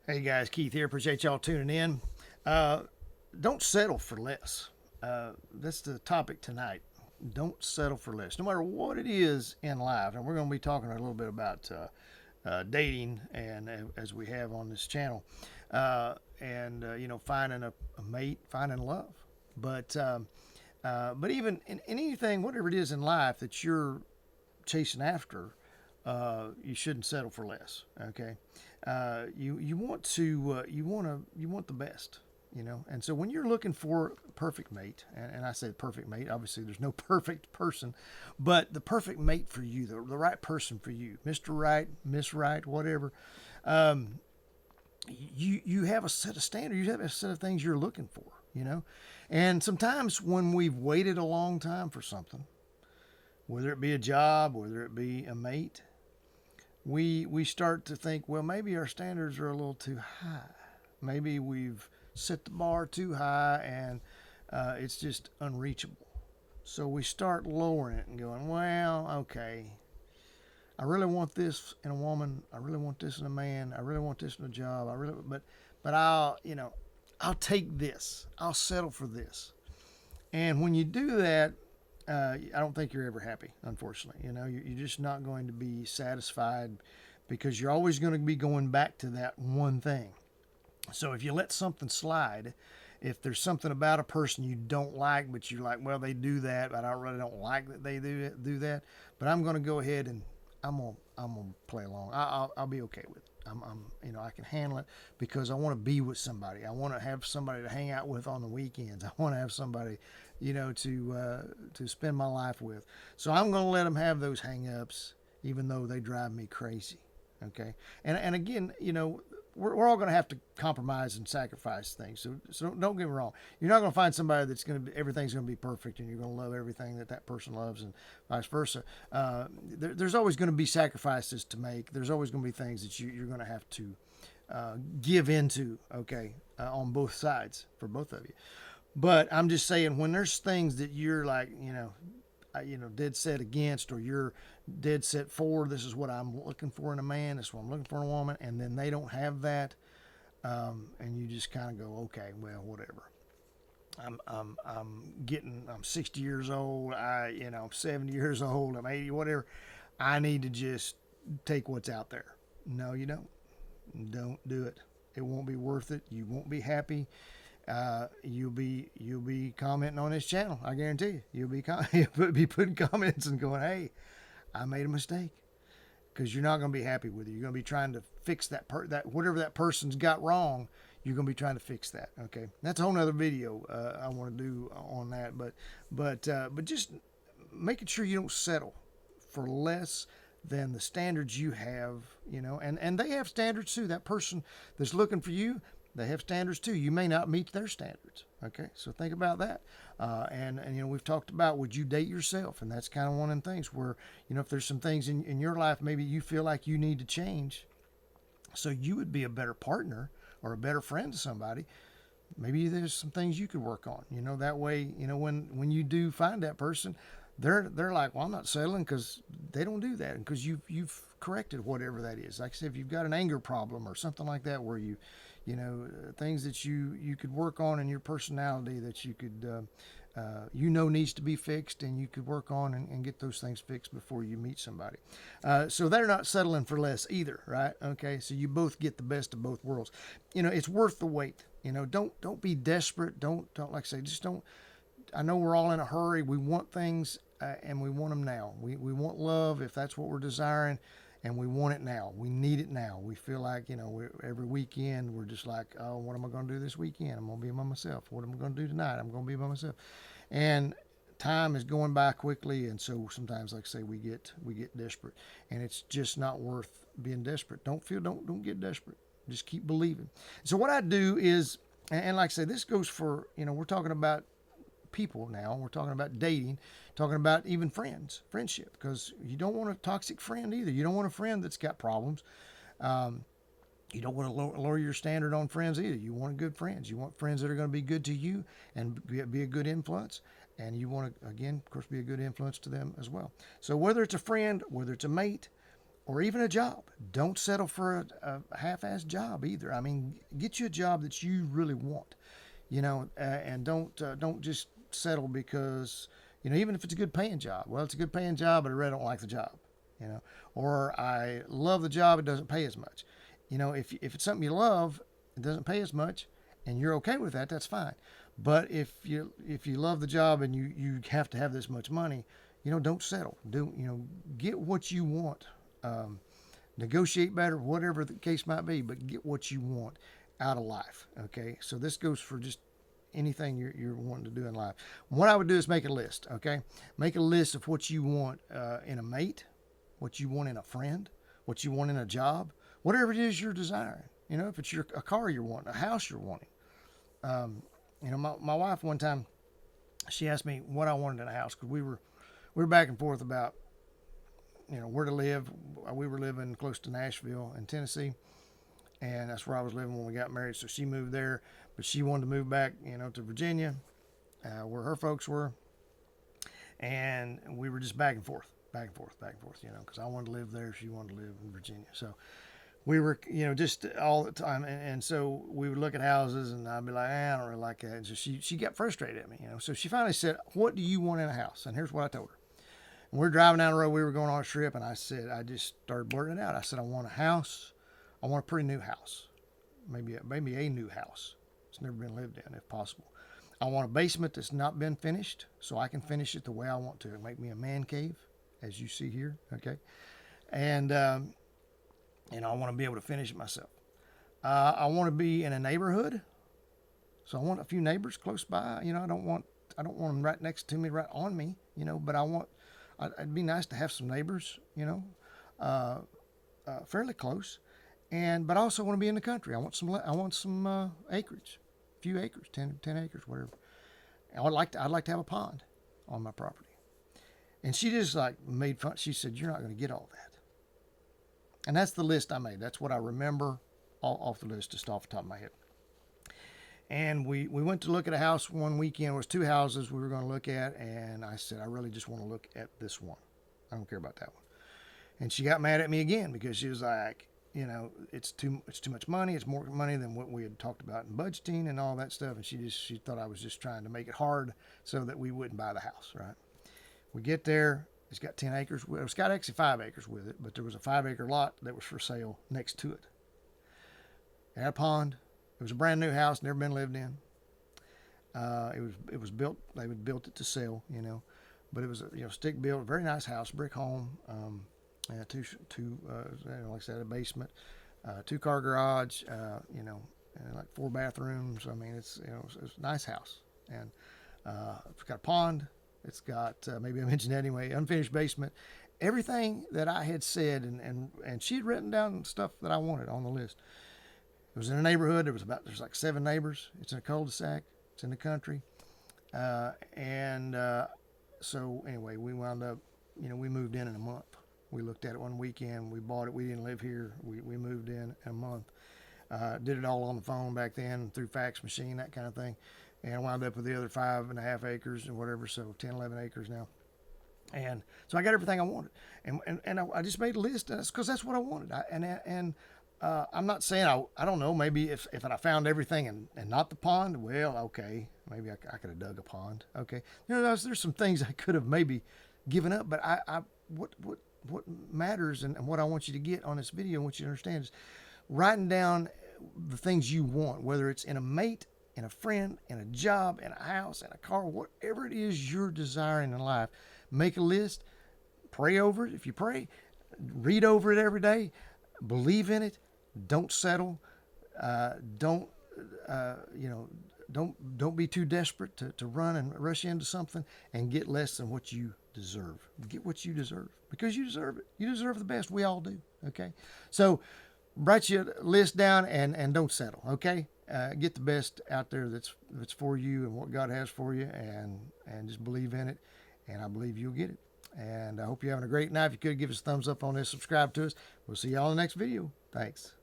Hey guys, Keith here. Appreciate y'all tuning in. Uh, don't settle for less. That's the topic tonight. Don't settle for less, no matter what it is in life. And we're going to be talking a little bit about dating, and as we have on this channel, finding a mate, finding love. But but even in anything, whatever it is in life that you're chasing after, you shouldn't settle for less. Okay, you want to you want the best. And so when you're looking for a perfect mate, and I say perfect mate, obviously there's no perfect person, but the perfect mate for you, the right person for you, Mr. Right, Miss Right, whatever, um, you have a set of standards, you have a set of things you're looking for, and sometimes when we've waited a long time for something, whether it be a job, whether it be a mate, we start to think, well, maybe our standards are a little too high. Maybe we've set the bar too high, and it's just unreachable. So we start lowering it and going, well, okay, I really want this in a woman. I really want this in a man. I really want this in a job. But I'll take this. I'll settle for this. And when you do that, I don't think you're ever happy. Unfortunately, you're just not going to be satisfied because you're always going to be going back to that one thing. So if you let something slide, if there's something about a person you don't like, but you're like, well, they do that, but I really don't like that they do that. But I'm going to go ahead and I'm gonna play along. I'll be okay with it. I can handle it because I want to be with somebody. I want to have somebody to hang out with on the weekends. I want to have somebody, to spend my life with. So I'm going to let them have those hang-ups, even though they drive me crazy. Okay, and again, we're all going to have to compromise and sacrifice things. So don't get me wrong. You're not going to find somebody that's going to be, everything's going to be perfect, and you're going to love everything that person loves, and vice versa. There's always going to be sacrifices to make. There's always going to be things that you're going to have to give into. Okay, on both sides for both of you. But I'm just saying, when there's things that you're like, dead set against, or you're dead set for, this is what I'm looking for in a man, this is what I'm looking for in a woman, and then they don't have that, and you just kind of go, okay, well, whatever. I'm 60 years old. I'm 70 years old. I'm 80, whatever. I need to just take what's out there. No, you don't. Don't do it. It won't be worth it. You won't be happy. You'll be commenting on this channel. I guarantee you. You'll be putting comments and going, "Hey, I made a mistake," because you're not going to be happy with it. You're going to be trying to fix that whatever that person's got wrong. You're going to be trying to fix that. Okay, that's a whole nother video I want to do on that. But just making sure you don't settle for less than the standards you have. And they have standards too. That person that's looking for you, they have standards too. You may not meet their standards. Okay, so think about that. And we've talked about, would you date yourself? And that's kind of one of the things where, if there's some things in your life maybe you feel like you need to change, so you would be a better partner or a better friend to somebody. Maybe there's some things you could work on. That way, when you do find that person, they're like, well, I'm not settling, because they don't do that, and because you've corrected whatever that is. Like I said, if you've got an anger problem or something like that, where things that you could work on in your personality that you could needs to be fixed, and you could work on and get those things fixed before you meet somebody. So they're not settling for less either, right? Okay, so you both get the best of both worlds. It's worth the wait. Don't be desperate. Don't like I say, just don't. I know we're all in a hurry. We want things, and we want them now. We want love, if that's what we're desiring, and we want it now. We need it now. We feel like, every weekend we're just like, oh, what am I going to do this weekend? I'm going to be by myself. What am I going to do tonight? I'm going to be by myself. And time is going by quickly, and so sometimes, like I say, we get desperate, and it's just not worth being desperate. Don't get desperate. Just keep believing. So what I do is, and like I say, this goes for, we're talking about people now. We're talking about dating, talking about even friendship, because you don't want a toxic friend either. You don't want a friend that's got problems. You don't want to lower your standard on friends either. You want good friends. You want friends that are going to be good to you and be a good influence. And you want to, again, of course, be a good influence to them as well. So whether it's a friend, whether it's a mate, or even a job. Don't settle for a half-assed job either. I mean, get you a job that you really want, and don't just settle because, even if it's a good paying job. Well, it's a good paying job, but I really don't like the job, you know, or I love the job, it doesn't pay as much. If it's something you love, it doesn't pay as much, and you're okay with that, that's fine. But if you love the job and you have to have this much money, don't settle. Get what you want. Negotiate better, whatever the case might be, but get what you want out of life. Okay, so this goes for just anything you're wanting to do in life. What I would do is make a list. Okay, make a list of what you want in a mate, what you want in a friend, what you want in a job, whatever it is you're desiring. If it's a car you're wanting, a house you're wanting. My wife one time, she asked me what I wanted in a house because we were back and forth about where to live. We were living close to Nashville in Tennessee, and that's where I was living when we got married. So she moved there, but she wanted to move back, to Virginia, where her folks were, and we were just back and forth, because I wanted to live there, she wanted to live in Virginia. So we were, just all the time, and so we would look at houses, and I'd be like, I don't really like that. And so she got frustrated at me, So she finally said, "What do you want in a house?" And here's what I told her. We were driving down the road. We were going on a trip, and I just started blurting it out. I said, I want a house. I want a pretty new house, maybe a new house. It's never been lived in, if possible. I want a basement that's not been finished, so I can finish it the way I want to. Make me a man cave, as you see here. Okay, and I want to be able to finish it myself. I want to be in a neighborhood, so I want a few neighbors close by. I don't want them right next to me, right on me. But it'd be nice to have some neighbors, fairly close, but I also want to be in the country. I want some acreage, a few acres, 10 acres, whatever. I'd like to have a pond on my property. And she just made fun. She said, "You're not going to get all that." And that's the list I made. That's what I remember off the list, just off the top of my head. And we went to look at a house one weekend. It was two houses we were going to look at. And I said, I really just want to look at this one. I don't care about that one. And she got mad at me again because she was like, it's too much money. It's more money than what we had talked about in budgeting and all that stuff. And she thought I was just trying to make it hard so that we wouldn't buy the house, right? We get there. It's got 10 acres. Well, it's got actually 5 acres with it, but there was a 5-acre lot that was for sale next to it. It had a pond. It was a brand new house, never been lived in. It was built. They would built it to sell, but it was a stick built, very nice house, brick home. Two like I said, a basement, 2-car garage, and like 4 bathrooms. I mean, it's a nice house, and it's got a pond. It's got maybe I mentioned that anyway, unfinished basement. Everything that I had said, and she had written down stuff that I wanted on the list. It was in a neighborhood. There's like 7 neighbors. It's in a cul-de-sac. It's in the country. So anyway, we wound up, we moved in a month. We looked at it one weekend. We bought it. We didn't live here. We moved in a month. Did it all on the phone back then through fax machine, that kind of thing. And wound up with the other 5.5 acres or whatever. So 10, 11 acres now. And so I got everything I wanted. And I just made a list because that's what I wanted. I'm not saying I don't know, maybe if I found everything and not the pond, well, okay, maybe I could have dug a pond. Okay. There's some things I could have maybe given up, but what matters and what I want you to get on this video, I want you to understand is writing down the things you want, whether it's in a mate, in a friend, in a job, in a house, in a car, whatever it is you're desiring in life. Make a list, pray over it. If you pray, read over it every day, believe in it. Don't settle. Don't be too desperate to run and rush into something and get less than what you deserve. Get what you deserve because you deserve it. You deserve the best. We all do. Okay. So write your list down and don't settle. Okay. Get the best out there that's for you and what God has for you and just believe in it. And I believe you'll get it. And I hope you're having a great night. If you could give us a thumbs up on this, subscribe to us. We'll see y'all in the next video. Thanks.